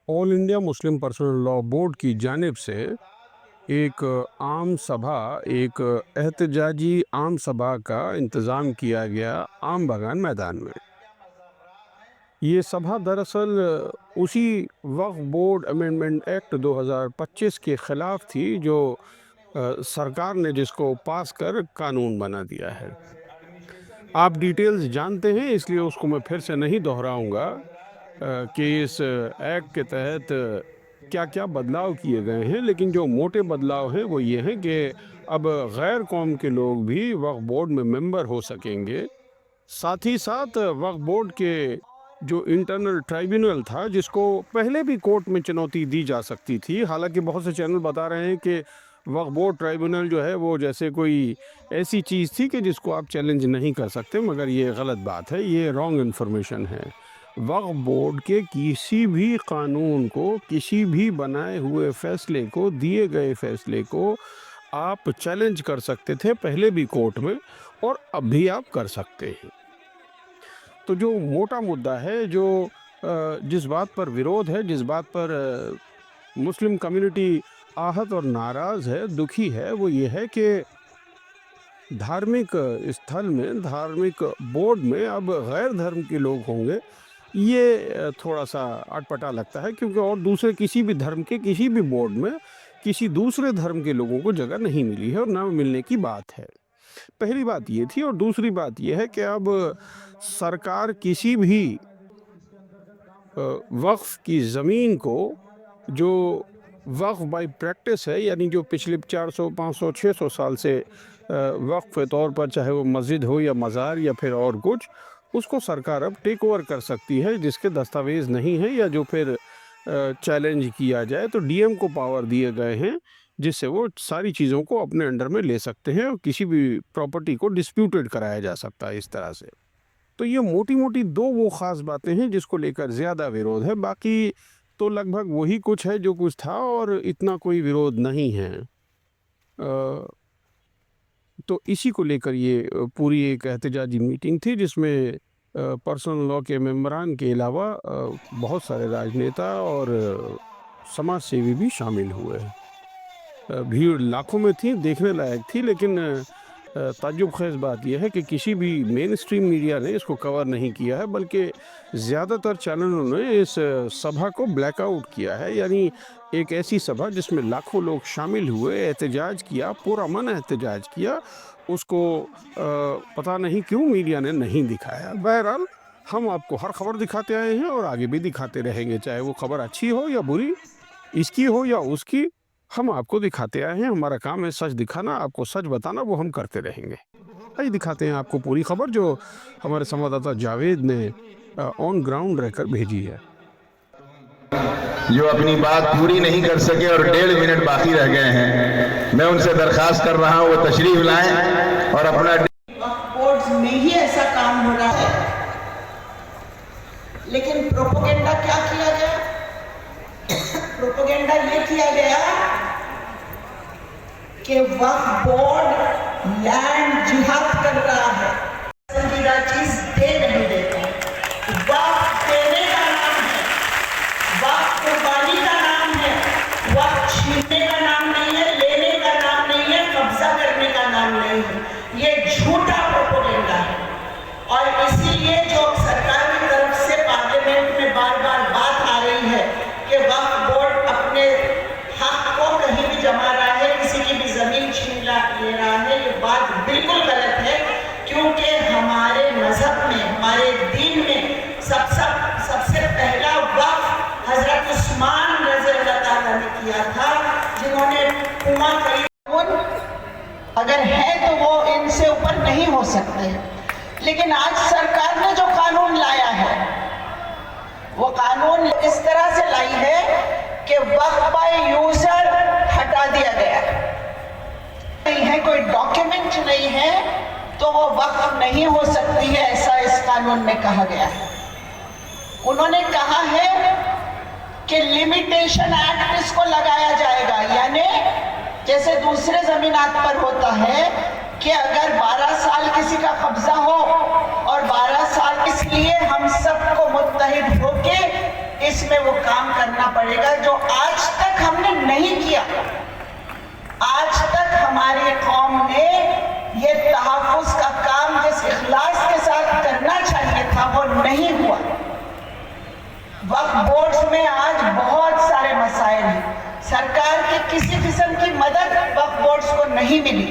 All India Muslim personal law board की जानिब से एक आम सभा, एक एहतजाजी आम सभा का इंतज़ाम किया गया आम बागान मैदान में। ये सभा दरअसल उसी वक्फ बोर्ड अमेंडमेंट एक्ट 2025 के ख़िलाफ़ थी जो सरकार ने जिसको पास कर कानून बना दिया है। आप डिटेल्स जानते हैं, इसलिए उसको मैं फिर से नहीं दोहराऊँगा कि इस एक्ट के तहत क्या-क्या बदलाव किए गए हैं, लेकिन जो मोटे बदलाव हैं वो ये हैं कि अब गैर कौम के लोग भी वक्फ बोर्ड में मेंबर हो सकेंगे। साथ ही साथ वक्फ बोर्ड के जो इंटरनल ट्राइब्यूनल था, जिसको पहले भी कोर्ट में चुनौती दी जा सकती थी, हालाँकि बहुत से चैनल बता रहे हैं कि वक्फ बोर्ड ट्राइब्यूनल जो है वो जैसे कोई ऐसी चीज़ थी कि जिसको आप चैलेंज नहीं कर सकते, मगर ये गलत बात है, ये रॉन्ग इन्फॉर्मेशन है। वक्फ बोर्ड के किसी भी कानून को, किसी भी बनाए हुए फैसले को, दिए गए फैसले को आप चैलेंज कर सकते थे पहले भी कोर्ट में, और अब भी आप कर सकते हैं। तो जो मोटा मुद्दा है, जो जिस बात पर विरोध है, जिस बात पर मुस्लिम कम्युनिटी आहत और नाराज़ है, दुखी है, वो ये है कि धार्मिक स्थल में, धार्मिक बोर्ड में अब गैर धर्म के लोग होंगे। ये थोड़ा-सा अटपटा लगता है, क्योंकि और दूसरे किसी भी धर्म के किसी भी बोर्ड में किसी दूसरे धर्म के लोगों को जगह नहीं मिली है और ना मिलने की बात है। पहली बात ये थी, और दूसरी बात ये है कि अब सरकार किसी भी वक्फ की ज़मीन को, जो वक्फ बाय प्रैक्टिस है, यानी जो पिछले 400, 500, 600 साल से वक्फ के तौर पर, चाहे वो मस्जिद हो या मज़ार या फिर और कुछ, उसको सरकार अब टेक ओवर कर सकती है, जिसके दस्तावेज़ नहीं हैं या जो फिर चैलेंज किया जाए तो डीएम को पावर दिए गए हैं, जिससे वो सारी चीज़ों को अपने अंडर में ले सकते हैं और किसी भी प्रॉपर्टी को डिस्प्यूटेड कराया जा सकता है इस तरह से। तो ये मोटी-मोटी 2 वो ख़ास बातें हैं जिसको लेकर ज़्यादा विरोध है, बाकी तो लगभग वही कुछ है जो कुछ था और इतना कोई विरोध नहीं है। तो इसी को लेकर ये पूरी एक एहतजाजी मीटिंग थी, जिसमें पर्सनल लॉ के मेंबरान के अलावा बहुत सारे राजनेता और समाज सेवी भी शामिल हुए। भीड़ लाखों में थी, देखने लायक थी, लेकिन ताज्जुब ख़ेज़ बात यह है कि किसी भी मेन स्ट्रीम मीडिया ने इसको कवर नहीं किया है, बल्कि ज़्यादातर चैनलों ने इस सभा को ब्लैकआउट किया है। यानी एक ऐसी सभा जिसमें लाखों लोग शामिल हुए, एहतजाज किया, पुरअमन एहतजाज किया, उसको पता नहीं क्यों मीडिया ने नहीं दिखाया। बहरहाल, हम आपको हर खबर दिखाते आए हैं और आगे भी दिखाते रहेंगे, चाहे वो खबर अच्छी हो या बुरी, इसकी हो या उसकी, हम आपको दिखाते आए हैं। हमारा काम है सच दिखाना, आपको सच बताना, वो हम करते रहेंगे। आइए दिखाते हैं आपको पूरी खबर जो हमारे संवाददाता जावेद ने ऑन ग्राउंड रहकर भेजी है। जो अपनी बात पूरी नहीं कर सके और 1.5 मिनट बाकी रह गए हैं, मैं उनसे दरखास्त कर रहा हूं वो तशरीफ लाएं और अपना बोर्ड्स में ही ऐसा काम हो रहा है, लेकिन प्रोपेगेंडा क्या किया गया? प्रोपेगेंडा ये किया गया कि वक्फ बोर्ड लैंड जिहाद कर रहा है, पसंदीदा चीज दे नहीं देते। वक्फ देने का नाम है, वक्फ कुर्बानी का नाम है, वक्फ छीनने का नाम नहीं है, लेने का नाम नहीं है, कब्जा करने का नाम नहीं है। ये झूठा प्रोपेगेंडा है, और इसीलिए जो सरकार की तरफ से पार्लियामेंट में बार बार बात आ रही है कि वक्फ बोर्ड अपने हक को कहीं भी जमा रहा है, किसी की भी जमीन छीन ले रहा है, ये बात बिल्कुल गलत है। क्योंकि हमारे मजहब में, हमारे दीन में सबसे पहला वक्फ हजरत उस्मान रज़ी अल्लाह ताला ने किया था, जिन्होंने कुआं खरीदा। अगर है तो वो इनसे ऊपर नहीं हो सकते, लेकिन आज सरकार ने जो कानून लाया है, वो कानून इस तरह से लाई है कि वक्फ बाय यूजर हटा दिया गया नहीं है, कोई डॉक्यूमेंट नहीं है तो वो वक्फ नहीं हो सकती है, ऐसा इस कानून में कहा गया है। उन्होंने कहा है कि लिमिटेशन एक्ट इसको लगाया जाएगा, यानी जैसे दूसरे जमीनात पर होता है कि अगर 12 साल किसी का कब्जा हो और 12 साल, इसलिए हम सबको मुत्तहिद होके इसमें वो काम करना पड़ेगा जो आज तक हमने नहीं किया। आज तक हमारी कौम ने ये तहफ़्फ़ुज़ का काम जिस इखलास के साथ करना चाहिए था वो नहीं हुआ। वक्फ बोर्ड्स में आज बहुत सारे मसाइल हैं। सरकार की किसी किस्म की मदद वक्फ बोर्ड्स को नहीं मिली,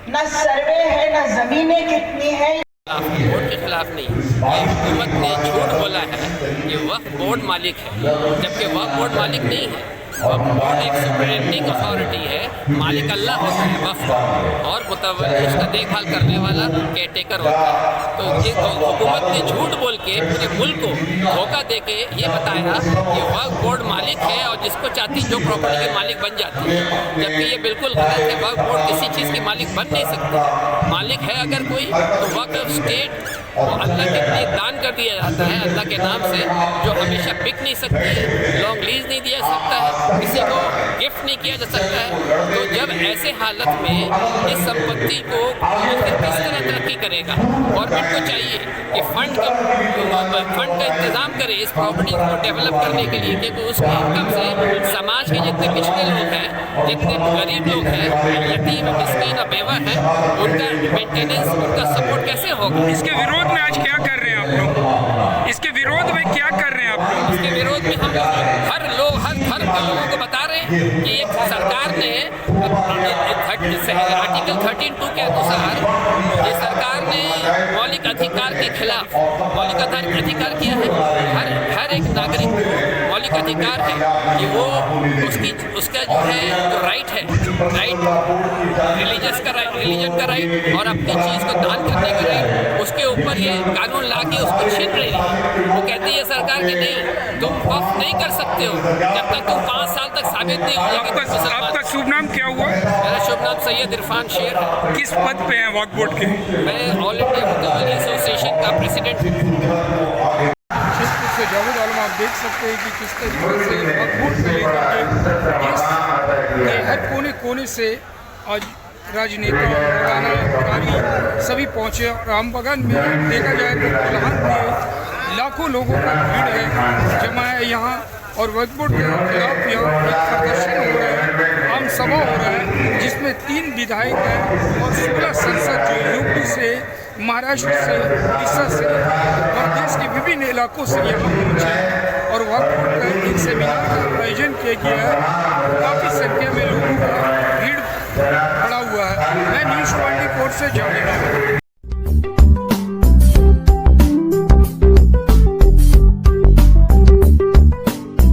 न सर्वे है न ज़मीनें कितनी है। बोर्ड के खिलाफ नहीं, ये हुकूमत ने झूठ बोला है कि वक्फ बोर्ड मालिक है, जबकि वक्फ बोर्ड मालिक नहीं है। वक्फ बोर्ड एक सुपरिटेंडिंग अथॉरिटी है, मालिक अल्लाह होता है वक्फ और मुतवल्ली उसका देखभाल करने वाला केयर टेकर होता है। तो ये हुकूमत ने झूठ बोल के पूरे मुल्क को धोखा दे के ये बताया कि वक्फ बोर्ड मालिक है और जिसको चाहती जो प्रॉपर्टी के मालिक बन जाती है, जबकि ये बिल्कुल गलत है। वक्फ बोर्ड किसी चीज़ की मालिक बन नहीं सकती। मालिक है अगर कोई तो वक्फ स्टेट अल्लाह के लिए दान कर दिया जाता है, अल्लाह के नाम से, जो हमेशा बिक नहीं सकती है, लॉन्ग लीज नहीं दिया सकता है, किसी को गिफ्ट नहीं किया जा सकता है। तो जब ऐसे हालत में इस संपत्ति को किस तरह तरक्की करेगा, गवर्नमेंट को चाहिए कि फंड का इंतज़ाम करे इस प्रॉपर्टी को डेवलप करने के लिए, क्योंकि उसकी इनकम से समाज के जितने पिछड़े लोग हैं, जितने गरीब लोग हैं, यतीम मिस्कीन और बेवा हैं, उनका मेंटेनेंस, उनका सपोर्ट कैसे होगा। इसके विरोध में आज क्या कर रहे हैं आप लोग? इसके विरोध में क्या कर रहे हैं आप लोग? इसके विरोध में हम हर धर्म के लोगों को बता रहे हैं कि एक सरकार ने आर्टिकल 13(2) के अनुसार ये सरकार ने मौलिक अधिकार के खिलाफ मौलिक अधिकार किया है। हर एक नागरिक को मौलिक अधिकार है कि वो उसका जो है जो राइट है, रिलीजन का राइट और अपनी चीज़ को दान करने का राइट, उसके ऊपर ये कानून ला के उसको छीन रही है। वो कहती है सरकार कि नहीं, तुम वक्फ नहीं कर सकते हो जब तक तुम 5 साल तक साबित नहीं हो जाएगा। आपका शुभ नाम क्या हुआ? मेरा शुभ नाम सैयद इरफान शेर है। किस पद पे हैं वक्फ बोर्ड के? मैं ऑल इंडिया मुतवल्ली एसोसिएशन का प्रेसिडेंट हूँ। क्षेत्र से जावेद आलम आप देख सकते हैं कि किस तरीके से वक्फ बोर्ड को लेकर के देश के हर कोने कोने से आज राजनेता मौलाना कारी सभी पहुँचे और रामबगान में देखा जाए तो कोलाहल में लाखों लोगों का भीड़ है, जमा है यहाँ। और वक्फ बोर्ड के खिलाफ यहाँ एक प्रदर्शन हो रहा है, आम सभा हो रहा है, जिसमें 3 विधायक हैं और 16 सांसद जो यूपी से, महाराष्ट्र से, उड़ीसा से और देश के विभिन्न इलाकों से यहाँ पहुँचे हैं। और वक्फ बोर्ड का एक सेमिनार का आयोजन किया गया है, काफ़ी संख्या में लोगों का भीड़ पड़ा हुआ है। मैं न्यूज़ 24 से जावेद।